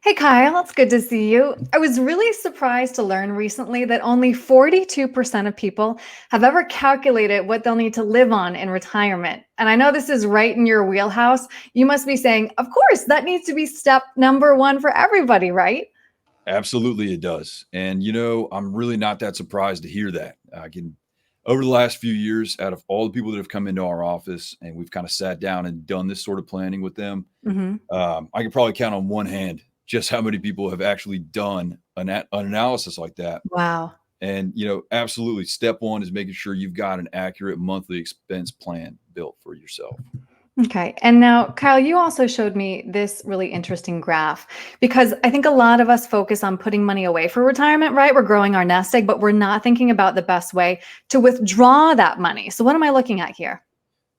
Hey Kyle, it's good to see you. I was really surprised to learn recently that only 42% of people have ever calculated what they'll need to live on in retirement. And I know this is right in your wheelhouse. You must be saying, of course, that needs to be step number one for everybody, right? Absolutely, it does. And I'm really not that surprised to hear that. I can, over the last few years, out of all the people that have come into our office and we've kind of sat down and done this sort of planning with them, Hmm. I can probably count on one hand just how many people have actually done an analysis like that. Wow. And absolutely, step one is making sure you've got an accurate monthly expense plan built for yourself. Okay. And now, Kyle, you also showed me this really interesting graph because I think a lot of us focus on putting money away for retirement, right? We're growing our nest egg, but we're not thinking about the best way to withdraw that money. So, what am I looking at here?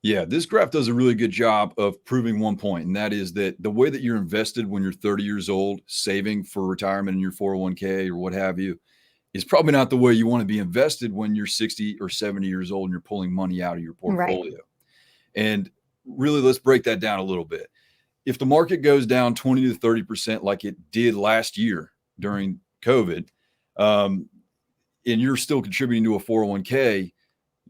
Yeah, this graph does a really good job of proving one point, and that is that the way that you're invested when you're 30 years old, saving for retirement in your 401k or what have you, is probably not the way you want to be invested when you're 60 or 70 years old and you're pulling money out of your Right. portfolio. And really, let's break that down a little bit. If the market goes down 20 to 30% like it did last year during COVID, um, and you're still contributing to a 401k,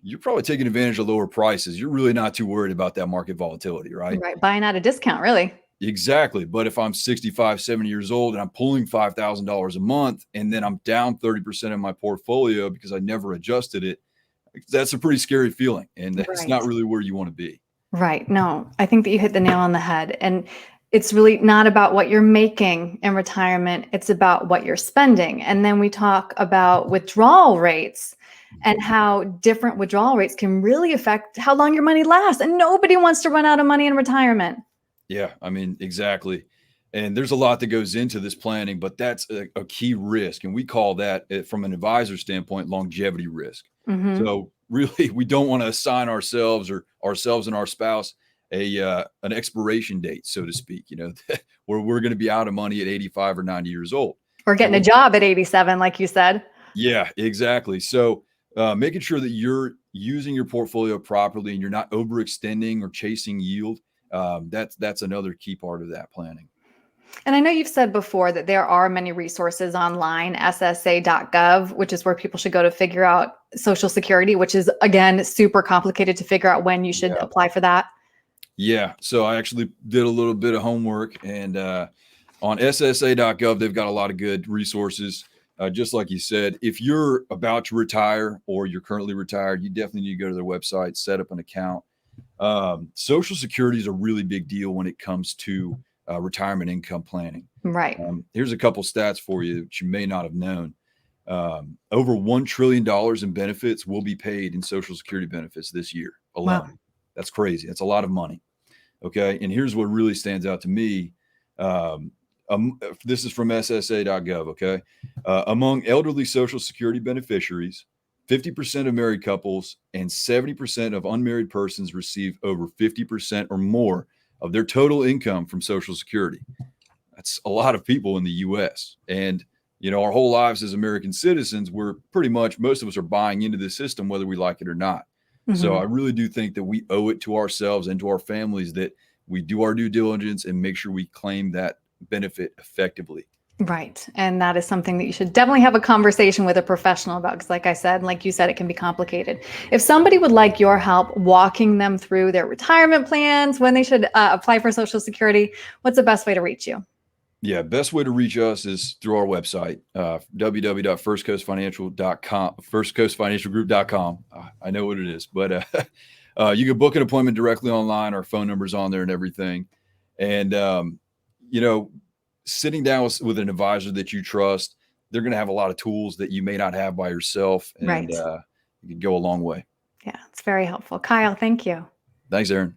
you're probably taking advantage of lower prices. You're really not too worried about that market volatility, right? Right. Buying at a discount, really. Exactly. But if I'm 65, 70 years old and I'm pulling $5,000 a month and then I'm down 30% of my portfolio because I never adjusted it, that's a pretty scary feeling. And that's Right. not really where you want to be. Right. No, I think that you hit the nail on the head. And it's really not about what you're making in retirement, it's about what you're spending. And then we talk about withdrawal rates and how different withdrawal rates can really affect how long your money lasts. And nobody wants to run out of money in retirement. Yeah, I mean, exactly. And there's a lot that goes into this planning, but that's a key risk. And we call that, from an advisor standpoint, longevity risk. Hmm. So really, we don't want to assign ourselves and our spouse an expiration date, so to speak, where we're going to be out of money at 85 or 90 years old. Or And getting a job at 87, like you said. yeah, exactly. So making sure that you're using your portfolio properly and you're not overextending or chasing yield, that's another key part of that planning. And I know you've said before that there are many resources online, ssa.gov, which is where people should go to figure out Social Security, which is, again, super complicated to figure out when you should Yeah. apply for that. Yeah. So I actually did a little bit of homework, and on ssa.gov, they've got a lot of good resources. Just like you said, if you're about to retire or you're currently retired, you definitely need to go to their website, set up an account. Social Security is a really big deal when it comes to retirement income planning. Right. Here's a couple stats for you that you may not have known. Over $1 trillion in benefits will be paid in Social Security benefits this year Wow. alone. That's crazy. That's a lot of money. Okay. And here's what really stands out to me. Um, this is from SSA.gov. Okay. Among elderly Social Security beneficiaries, 50% of married couples and 70% of unmarried persons receive over 50% or more of their total income from Social Security. That's a lot of people in the US. And, our whole lives as American citizens, we're pretty much, most of us are buying into the system, whether we like it or not. So I Hmm. really do think that we owe it to ourselves and to our families that we do our due diligence and make sure we claim that benefit effectively. Right. And that is something that you should definitely have a conversation with a professional about. Because, like I said, like you said, it can be complicated. If somebody would like your help walking them through their retirement plans, when they should apply for Social Security, what's the best way to reach you? Yeah, best way to reach us is through our website, www.firstcoastfinancial.com, firstcoastfinancialgroup.com. I know what it is, but you can book an appointment directly online. Our phone number's on there and everything. And, you know, sitting down with an advisor that you trust, they're going to have a lot of tools that you may not have by yourself, and Right. it can go a long way. Yeah, it's very helpful. Kyle, thank you. Thanks, Erin.